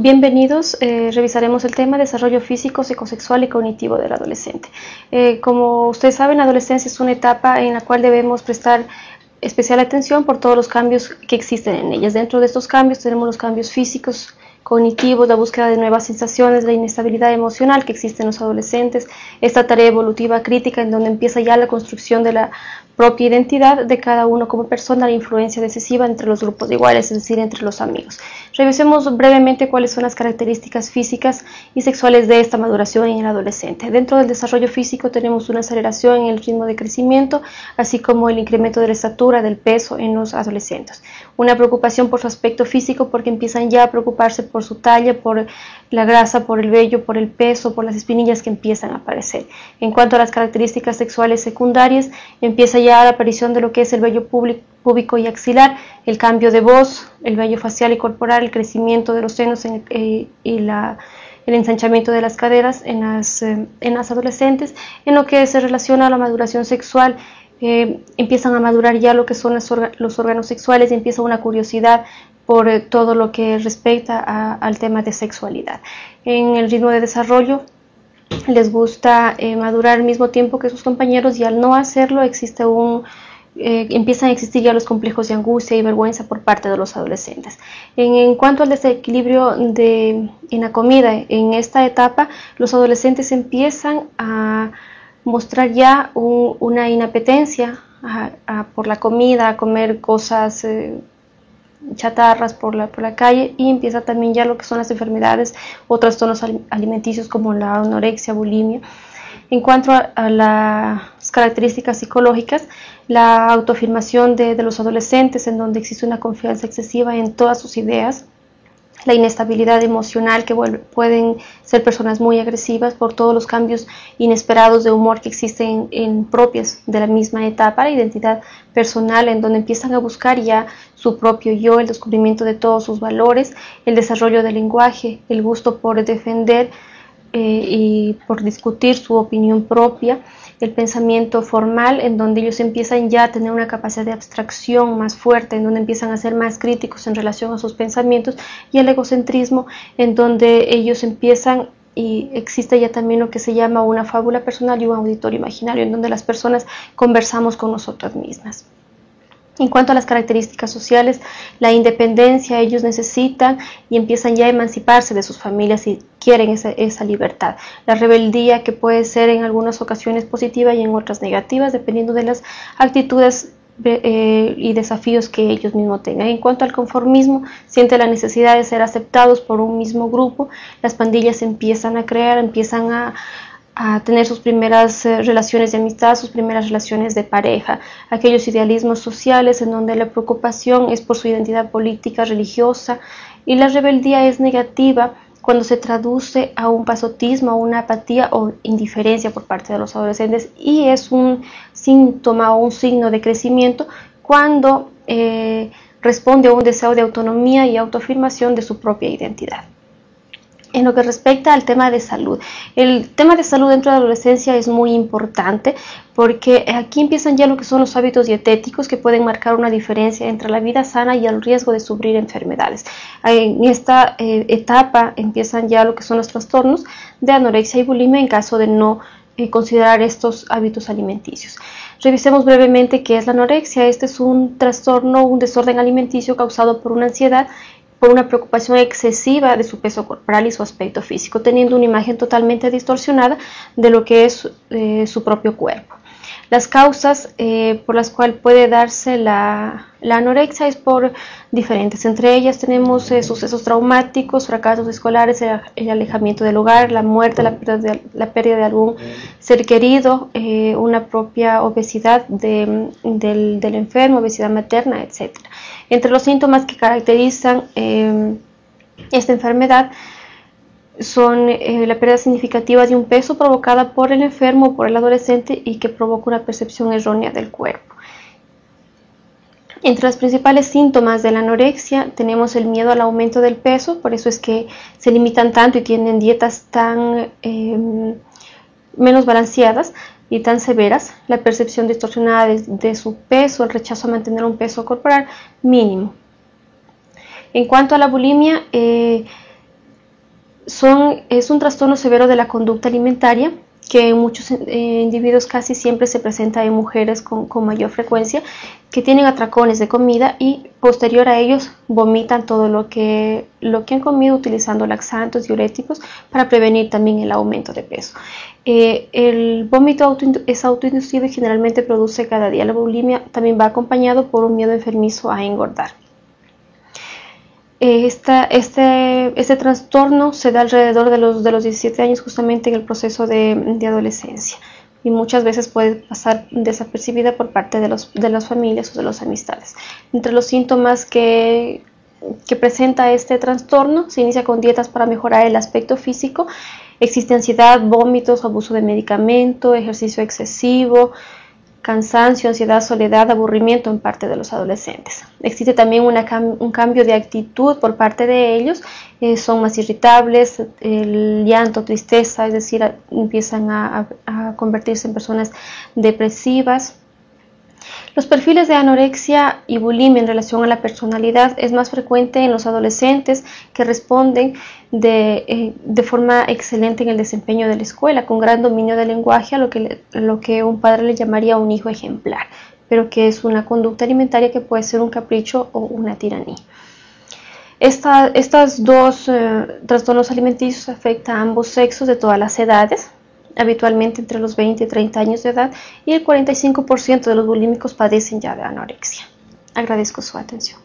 Bienvenidos, revisaremos el tema desarrollo físico, psicosexual y cognitivo del adolescente. Como ustedes saben, la adolescencia es una etapa en la cual debemos prestar especial atención por todos los cambios que existen en ellas. Dentro de estos cambios tenemos los cambios físicos, cognitivos, la búsqueda de nuevas sensaciones, la inestabilidad emocional que existe en los adolescentes, esta tarea evolutiva crítica en donde empieza ya la construcción de la propia identidad de cada uno como persona, la influencia decisiva entre los grupos de iguales, es decir, entre los amigos. Revisemos brevemente cuáles son las características físicas y sexuales de esta maduración en el adolescente. Dentro del desarrollo físico tenemos una aceleración en el ritmo de crecimiento, así como el incremento de la estatura, del peso en los adolescentes. Una preocupación por su aspecto físico porque empiezan ya a preocuparse por su talla, por la grasa, por el vello, por el peso, por las espinillas que empiezan a aparecer. En cuanto a las características sexuales secundarias, empieza ya la aparición de lo que es el vello púbico y axilar, el cambio de voz, el vello facial y corporal, el crecimiento de los senos y el ensanchamiento de las caderas en las adolescentes. En lo que se relaciona a la maduración sexual, empiezan a madurar ya lo que son los órganos sexuales y empieza una curiosidad por todo lo que respecta al tema de sexualidad. En el ritmo de desarrollo les gusta madurar al mismo tiempo que sus compañeros, y al no hacerlo empiezan a existir ya los complejos de angustia y vergüenza por parte de los adolescentes. En cuanto al desequilibrio en la comida, en esta etapa los adolescentes empiezan a mostrar ya una inapetencia por la comida, a comer cosas chatarras por la calle, y empieza también ya lo que son las enfermedades o trastornos alimenticios como la anorexia, bulimia. En cuanto a las características psicológicas, la autoafirmación de los adolescentes, en donde existe una confianza excesiva en todas sus ideas, la inestabilidad emocional, que pueden ser personas muy agresivas por todos los cambios inesperados de humor que existen propias de la misma etapa, la identidad personal, en donde empiezan a buscar ya su propio yo, el descubrimiento de todos sus valores, el desarrollo del lenguaje, el gusto por defender y por discutir su opinión propia, el pensamiento formal, en donde ellos empiezan ya a tener una capacidad de abstracción más fuerte, en donde empiezan a ser más críticos en relación a sus pensamientos, y el egocentrismo, en donde ellos empiezan, y existe ya también lo que se llama una fábula personal y un auditorio imaginario, en donde las personas conversamos con nosotras mismas. En cuanto a las características sociales, la independencia, ellos necesitan y empiezan ya a emanciparse de sus familias y quieren esa libertad. La rebeldía, que puede ser en algunas ocasiones positiva y en otras negativas, dependiendo de las actitudes y desafíos que ellos mismos tengan. En cuanto al conformismo, siente la necesidad de ser aceptados por un mismo grupo. Las pandillas empiezan a crear, empiezan a tener sus primeras relaciones de amistad, sus primeras relaciones de pareja, aquellos idealismos sociales en donde la preocupación es por su identidad política, religiosa, y la rebeldía es negativa cuando se traduce a un pasotismo, a una apatía o indiferencia por parte de los adolescentes, y es un síntoma o un signo de crecimiento cuando responde a un deseo de autonomía y autoafirmación de su propia identidad. En lo que respecta al tema de salud, el tema de salud dentro de la adolescencia es muy importante porque aquí empiezan ya lo que son los hábitos dietéticos que pueden marcar una diferencia entre la vida sana y el riesgo de sufrir enfermedades. En esta etapa empiezan ya lo que son los trastornos de anorexia y bulimia en caso de no considerar estos hábitos alimenticios. Revisemos brevemente qué es la anorexia. Este es un trastorno, un desorden alimenticio causado por una ansiedad, por una preocupación excesiva de su peso corporal y su aspecto físico, teniendo una imagen totalmente distorsionada de lo que es su propio cuerpo. Las causas por las cuales puede darse la anorexia es por diferentes. Entre ellas tenemos sucesos traumáticos, fracasos escolares, el alejamiento del hogar, la muerte, la pérdida de algún ser querido, una propia obesidad del enfermo, obesidad materna, etc. Entre los síntomas que caracterizan esta enfermedad son la pérdida significativa de un peso provocada por el enfermo o por el adolescente y que provoca una percepción errónea del cuerpo. Entre los principales síntomas de la anorexia tenemos el miedo al aumento del peso, por eso es que se limitan tanto y tienen dietas tan menos balanceadas y tan severas, la percepción distorsionada de su peso, el rechazo a mantener un peso corporal mínimo. En cuanto a la bulimia, Es un trastorno severo de la conducta alimentaria que en muchos individuos casi siempre se presenta en mujeres con mayor frecuencia, que tienen atracones de comida y posterior a ellos vomitan todo lo que han comido utilizando laxantes, diuréticos para prevenir también el aumento de peso. El vómito es autoinducido y generalmente produce cada día. La bulimia también va acompañado por un miedo enfermizo a engordar. Este trastorno se da alrededor de los 17 años, justamente en el proceso de adolescencia, y muchas veces puede pasar desapercibida por parte de las familias o de las amistades. Entre los síntomas que presenta este trastorno, se inicia con dietas para mejorar el aspecto físico. Existe ansiedad, vómitos, abuso de medicamento, ejercicio excesivo, cansancio, ansiedad, soledad, aburrimiento en parte de los adolescentes. Existe también un cambio de actitud por parte de ellos, son más irritables, el llanto, tristeza, es decir, empiezan a convertirse en personas depresivas. Los perfiles de anorexia y bulimia en relación a la personalidad es más frecuente en los adolescentes, que responden de forma excelente en el desempeño de la escuela, con gran dominio del lenguaje, a lo que un padre le llamaría un hijo ejemplar, pero que es una conducta alimentaria que puede ser un capricho o una tiranía. Estas dos trastornos alimenticios afectan a ambos sexos de todas las edades, habitualmente entre los 20 y 30 años de edad, y el 45% de los bulímicos padecen ya de anorexia. Agradezco su atención.